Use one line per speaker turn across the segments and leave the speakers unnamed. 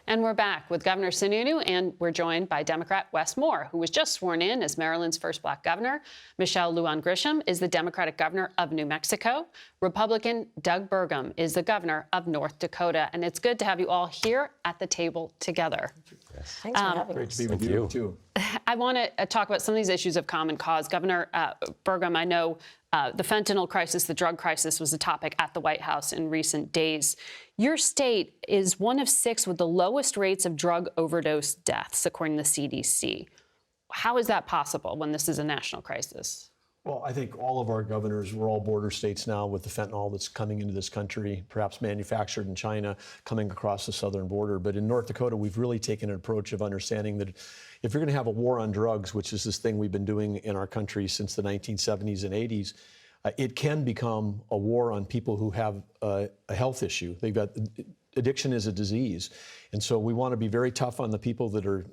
And we're back with Governor Sununu, and we're joined by Democrat Wes Moore, who was just sworn in as Maryland's first black governor. Michelle Lujan Grisham is the Democratic governor of New Mexico. Republican Doug Burgum is the governor of North Dakota. And it's good to have you all here at the table together.
Yes. Thanks for having us.
Great to be with you, too.
I want to talk about some of these issues of common cause. Governor Burgum, I know the fentanyl crisis, the drug crisis was a topic at the White House in recent days. Your state is one of 6 with the lowest rates of drug overdose deaths, according to the CDC. How is that possible when this is a national crisis?
Well, I think all of our governors, we're all border states now with the fentanyl that's coming into this country, perhaps manufactured in China, coming across the southern border. But in North Dakota, we've really taken an approach of understanding that if you're going to have a war on drugs, which is this thing we've been doing in our country since the 1970s and 80s, it can become a war on people who have a health issue. They've got addiction is a disease. And so we want to be very tough on the people that are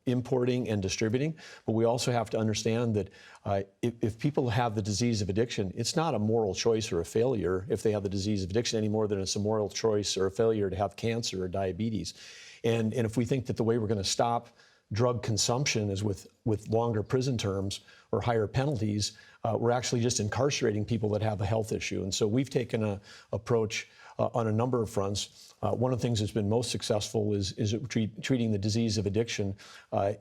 importing and distributing. But we also have to understand that if people have the disease of addiction, it's not a moral choice or a failure if they have the disease of addiction any more than it's a moral choice or a failure to have cancer or diabetes. And if we think that the way we're going to stop drug consumption is with longer prison terms or higher penalties, we're actually just incarcerating people that have a health issue. And so we've taken an approach on a number of fronts. One of the things that's been most successful is treating the disease of addiction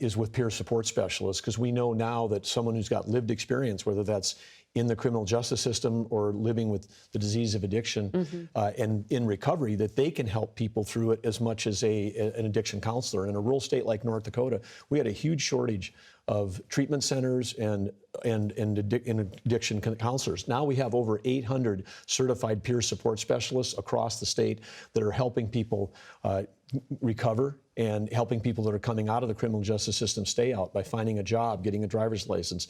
is with peer support specialists, because we know now that someone who's got lived experience, whether that's in the criminal justice system or living with the disease of addiction and in recovery, that they can help people through it as much as an addiction counselor. In a rural state like North Dakota, we had a huge shortage of treatment centers and addiction counselors. Now we have over 800 certified peer support specialists across the state that are helping people recover and helping people that are coming out of the criminal justice system stay out by finding a job, getting a driver's license,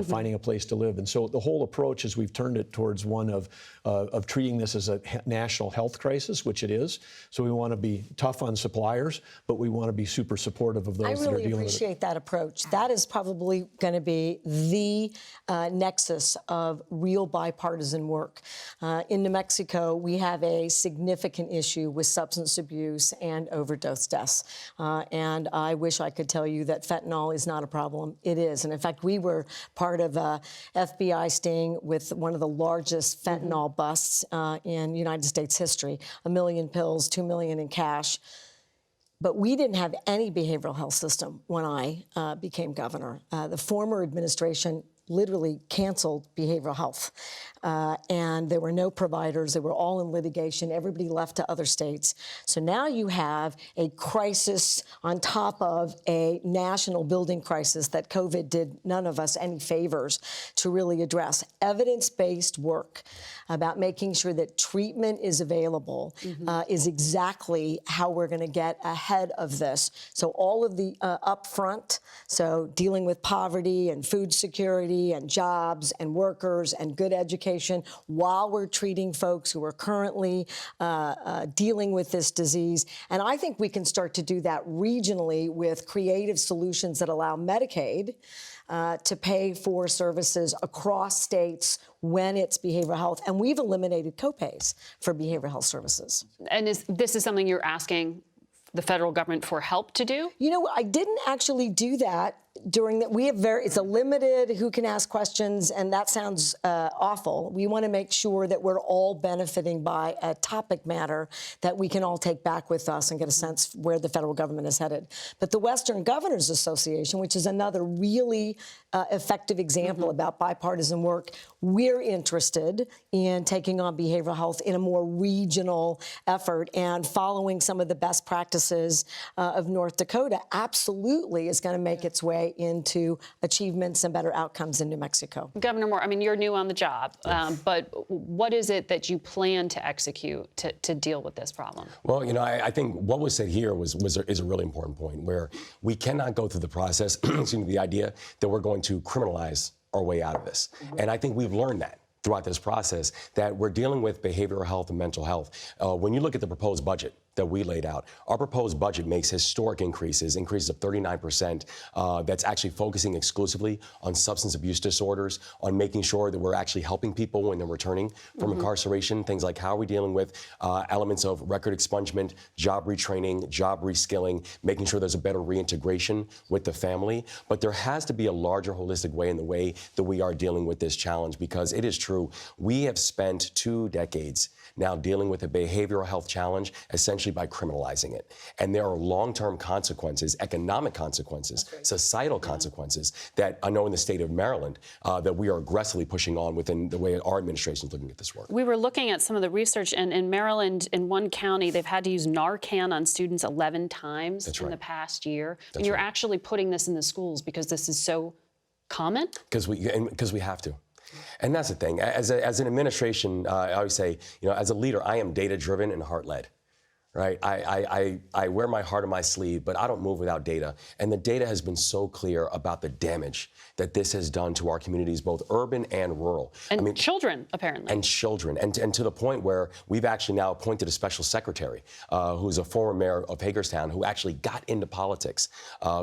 finding a place to live. And so the whole approach is we've turned it towards one of treating this as a national health crisis, which it is. So we want to be tough on suppliers, but we want to be super supportive of those that are dealing with it.
I really appreciate that approach. That is probably going to be the nexus of real bipartisan work. In New Mexico, we have a significant issue with substance abuse and overdose deaths. And I wish I could tell you that fentanyl is not a problem. It is. And in fact, we were part of a FBI sting with one of the largest fentanyl busts in United States history. 1 million pills, 2 million in cash. But we didn't have any behavioral health system when I became governor. The former administration literally canceled behavioral health. And there were no providers. They were all in litigation. Everybody left to other states. So now you have a crisis on top of a national building crisis that COVID did none of us any favors to really address. Evidence-based work about making sure that treatment is available is exactly how we're going to get ahead of this. So all of the upfront, so dealing with poverty and food security and jobs and workers and good education while we're treating folks who are currently dealing with this disease. And I think we can start to do that regionally with creative solutions that allow Medicaid to pay for services across states when it's behavioral health. And we've eliminated copays for behavioral health services.
And this is something you're asking the federal government for help to do?
You know, I didn't actually do that during that. It's a limited who can ask questions, and that sounds awful. We want to make sure that we're all benefiting by a topic matter that we can all take back with us and get a sense where the federal government is headed. But the Western Governors Association, which is another really effective example about bipartisan work, we're interested in taking on behavioral health in a more regional effort, and following some of the best practices of North Dakota absolutely is going to make its way into achievements and better outcomes in New Mexico.
Governor Moore, I mean, you're new on the job, but what is it that you plan to execute to deal with this problem?
Well, you know, I think what was said here is a really important point, where we cannot go through the process, excuse me, the idea that we're going to criminalize our way out of this. And I think we've learned that throughout this process, that we're dealing with behavioral health and mental health. When you look at the proposed budget that we laid out. Our proposed budget makes historic increases of 39%, that's actually focusing exclusively on substance abuse disorders, on making sure that we're actually helping people when they're returning from incarceration, things like how are we dealing with elements of record expungement, job retraining, job reskilling, making sure there's a better reintegration with the family. But there has to be a larger holistic way in the way that we are dealing with this challenge, because it is true, we have spent 2 decades now dealing with a behavioral health challenge essentially by criminalizing it. And there are long-term consequences, economic consequences, societal consequences that I know in the state of Maryland that we are aggressively pushing on within the way our administration is looking at this work.
We were looking at some of the research, and in Maryland, in one county, they've had to use Narcan on students 11 times in the past year. And you're actually putting this in the schools because this is so common? Because
we have to. And that's the thing. As an administration, I always say, as a leader, I am data-driven and heart-led. Right? I wear my heart on my sleeve, but I don't move without data. And the data has been so clear about the damage that this has done to our communities, both urban and rural.
And children, apparently.
And children. And to the point where we've actually now appointed a special secretary who's a former mayor of Hagerstown who actually got into politics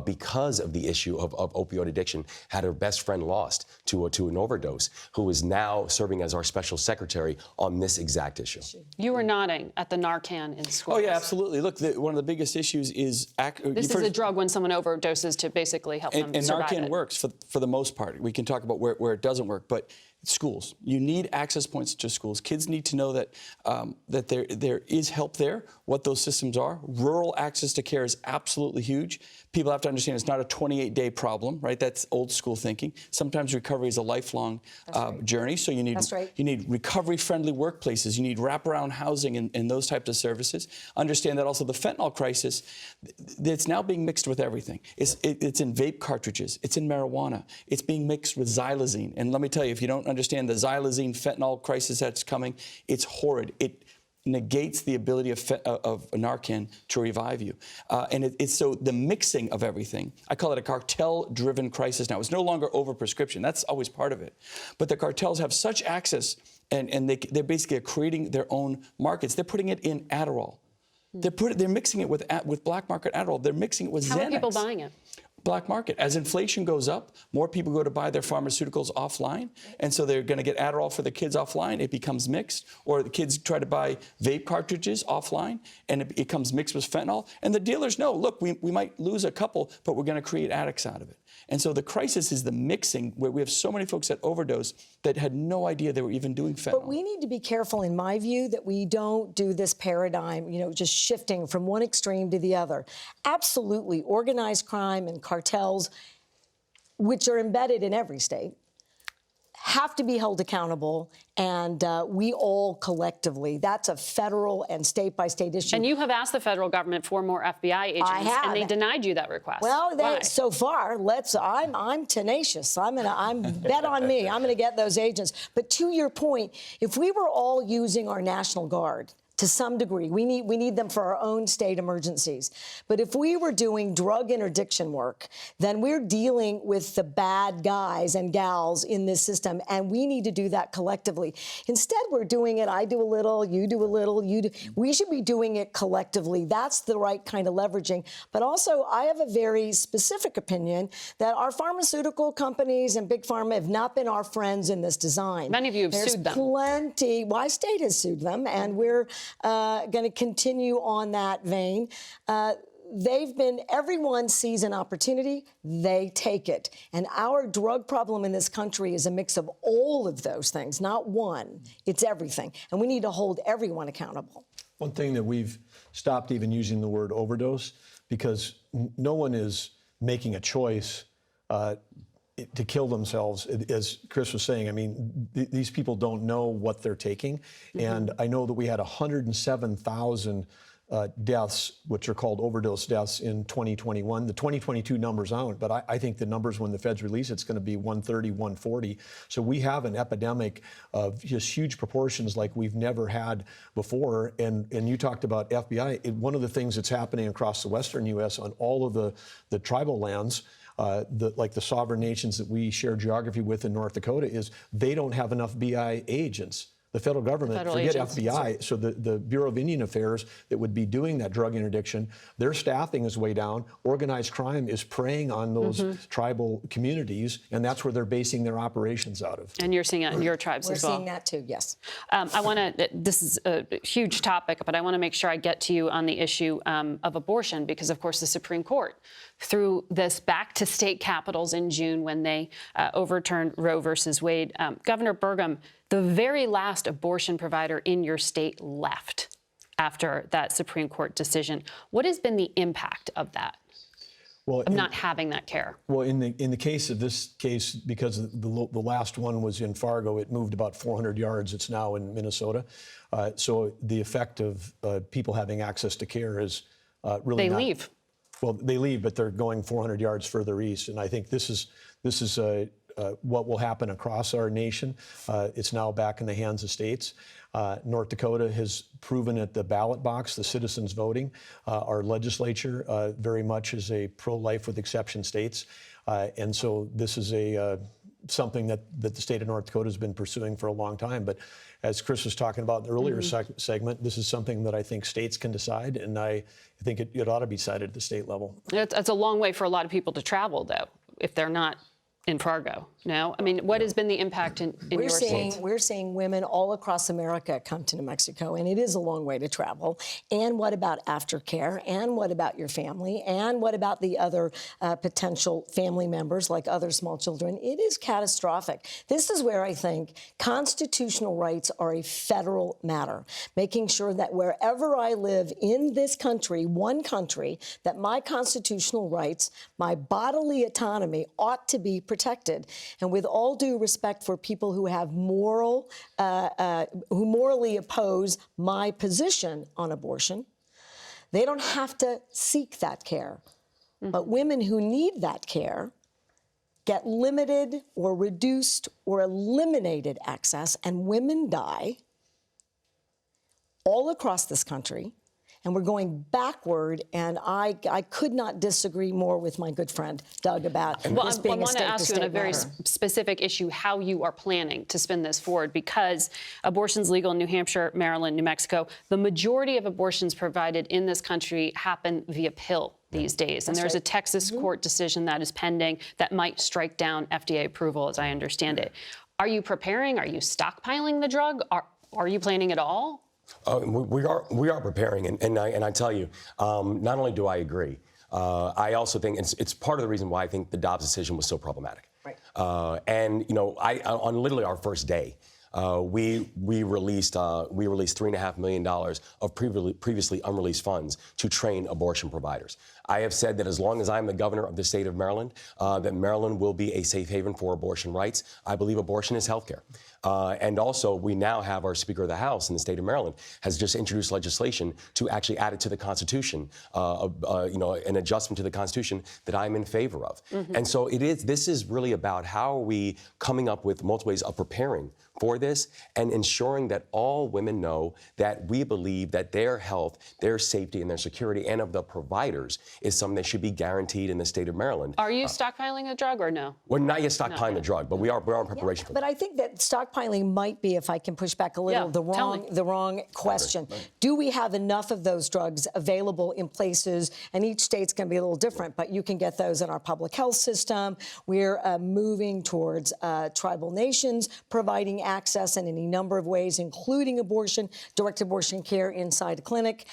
because of the issue of opioid addiction, had her best friend lost to an overdose, who is now serving as our special secretary on this exact issue.
You were nodding at the Narcan in school.
Oh, yeah, absolutely. Look, one of the biggest issues is...
This is a drug when someone overdoses to basically help them survive
Narcan works for the most part. We can talk about where it doesn't work, but schools. You need access points to schools. Kids need to know that that there is help there, what those systems are. Rural access to care is absolutely huge. People have to understand it's not a 28-day problem, right? That's old school thinking. Sometimes recovery is a lifelong journey, so you need recovery-friendly workplaces. You need wraparound housing and those types of services. Understand that also the fentanyl crisis, it's now being mixed with everything. It's in vape cartridges. It's in marijuana. It's being mixed with xylazine. And let me tell you, if you don't understand the xylazine fentanyl crisis that's coming, it's horrid. It negates the ability of Narcan to revive you. And it's so the mixing of everything, I call it a cartel-driven crisis now. It's no longer over-prescription. That's always part of it. But the cartels have such access, and they're basically creating their own markets. They're putting it in Adderall. They're mixing it with black market Adderall. They're mixing it with Xanax.
How are people buying it?
Black market. As inflation goes up, more people go to buy their pharmaceuticals offline, and so they're going to get Adderall for the kids offline. It becomes mixed, or the kids try to buy vape cartridges offline, and it becomes mixed with fentanyl. And the dealers know, look, we might lose a couple, but we're going to create addicts out of it. And so the crisis is the mixing, where we have so many folks that overdose that had no idea they were even doing fentanyl.
But we need to be careful, in my view, that we don't do this paradigm, just shifting from one extreme to the other. Absolutely, organized crime and cartels, which are embedded in every state, have to be held accountable, and we all collectively, that's a federal and state-by-state issue.
And you have asked the federal government for more FBI agents,
I have.
and they denied you that request.
Well,
Why?
so far, I'm tenacious. I'm bet on me. I'm gonna get those agents. But to your point, if we were all using our National Guard, to some degree, we need them for our own state emergencies. But if we were doing drug interdiction work, then we're dealing with the bad guys and gals in this system, and we need to do that collectively. Instead, we're doing it, I do a little, you do a little, we should be doing it collectively. That's the right kind of leveraging. But also, I have a very specific opinion that our pharmaceutical companies and Big Pharma have not been our friends in this design.
Many of you have sued them.
There's plenty. My state has sued them, and we're going to continue on that vein. Everyone sees an opportunity, they take it. And our drug problem in this country is a mix of all of those things, not one. It's everything. And we need to hold everyone accountable.
One thing that we've stopped even using the word overdose, because no one is making a choice to kill themselves, as Chris was saying. I mean, these people don't know what they're taking. And I know that we had 107,000 deaths, which are called overdose deaths, in 2021. The 2022 numbers aren't, but I think the numbers, when the feds release, it's going to be 130, 140. So we have an epidemic of just huge proportions like we've never had before. And you talked about FBI. One of the things that's happening across the western U.S. on all of the tribal lands, like the sovereign nations that we share geography with in North Dakota, is they don't have enough BI agents. The federal government,
Federal
forget
agencies.
FBI, so the Bureau of Indian Affairs that would be doing that drug interdiction, their staffing is way down. Organized crime is preying on those tribal communities, and that's where they're basing their operations out of.
And you're seeing it in your tribes
We're
as well.
seeing that too, yes.
I want to, this is a huge topic, but I want to make sure I get to you on the issue of abortion, because of course the Supreme Court threw this back to state capitals in June when they overturned Roe versus Wade. Governor Burgum, the very last abortion provider in your state left after that Supreme Court decision. What has been the impact of that?
Well,
Of not having that care?
Well, in the case of this case, because the last one was in Fargo, it moved about 400 yards. It's now in Minnesota. So the effect of people having access to care is really
They
not,
leave.
Well, they leave, but they're going 400 yards further east. And I think this is what will happen across our nation. It's now back in the hands of states. North Dakota has proven at the ballot box, the citizens voting. Our legislature very much is a pro-life with exception states. And so this is something that the state of North Dakota has been pursuing for a long time. But as Chris was talking about in the earlier segment, this is something that I think states can decide, and I think it ought to be decided at the state level.
It's a long way for a lot of people to travel, though, if they're not in Fargo. No? I mean, what has been the impact in your state?
We're seeing women all across America come to New Mexico, and it is a long way to travel. And what about aftercare? And what about your family? And what about the other potential family members, like other small children? It is catastrophic. This is where I think constitutional rights are a federal matter, making sure that wherever I live in this country, one country, that my constitutional rights, my bodily autonomy ought to be protected. And with all due respect for people who have who morally oppose my position on abortion, they don't have to seek that care. But women who need that care get limited or reduced or eliminated access, and women die all across this country. And we're going backward, and I could not disagree more with my good friend Doug about this being a state-to-state matter.
I want to ask you on a very specific issue how you are planning to spin this forward, because abortion's legal in New Hampshire, Maryland, New Mexico. The majority of abortions provided in this country happen via pill these days. And there's a Texas court decision that is pending that might strike down FDA approval, as I understand it. Are you preparing? Are you stockpiling the drug? Are you planning at all?
We are preparing, and I tell you, not only do I agree, I also think it's part of the reason why I think the Dobbs decision was so problematic.
Right.
And you know, on literally our first day, we released $3.5 million of previously unreleased funds to train abortion providers. I have said that as long as I'm the governor of the state of Maryland, that Maryland will be a safe haven for abortion rights. I believe abortion is health care. And also, we now have our Speaker of the House in the state of Maryland has just introduced legislation to actually add it to the Constitution, an adjustment to the Constitution that I'm in favor of. And so this is really about how are we coming up with multiple ways of preparing for this and ensuring that all women know that we believe that their health, their safety, and their security, and of the providers is something that should be guaranteed in the state of Maryland.
Are you stockpiling the drug or no?
We're not yet stockpiling the drug, but we're in preparation for that.
But I think that stockpiling might be, if I can push back a little, the wrong question. Do we have enough of those drugs available in places, and each state's going to be a little different, but you can get those in our public health system. We're moving towards tribal nations providing access in any number of ways, including abortion, direct abortion care inside a clinic,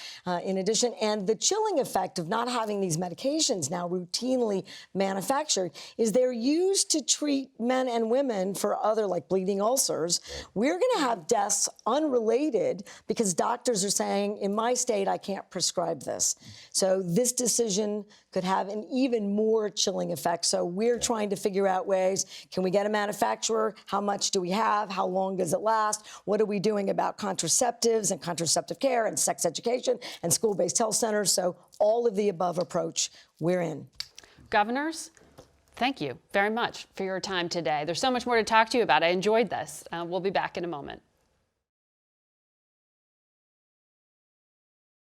in addition. And the chilling effect of not having these medications now routinely manufactured is they're used to treat men and women for other, like bleeding ulcers. We're going to have deaths unrelated because doctors are saying, in my state, I can't prescribe this. So this decision could have an even more chilling effect. So we're trying to figure out ways. Can we get a manufacturer? How much do we have? How long does it last? What are we doing about contraceptives and contraceptive care and sex education and school-based health centers? So all of the above approach, we're in.
Governors, thank you very much for your time today. There's so much more to talk to you about. I enjoyed this. We'll be back in a moment.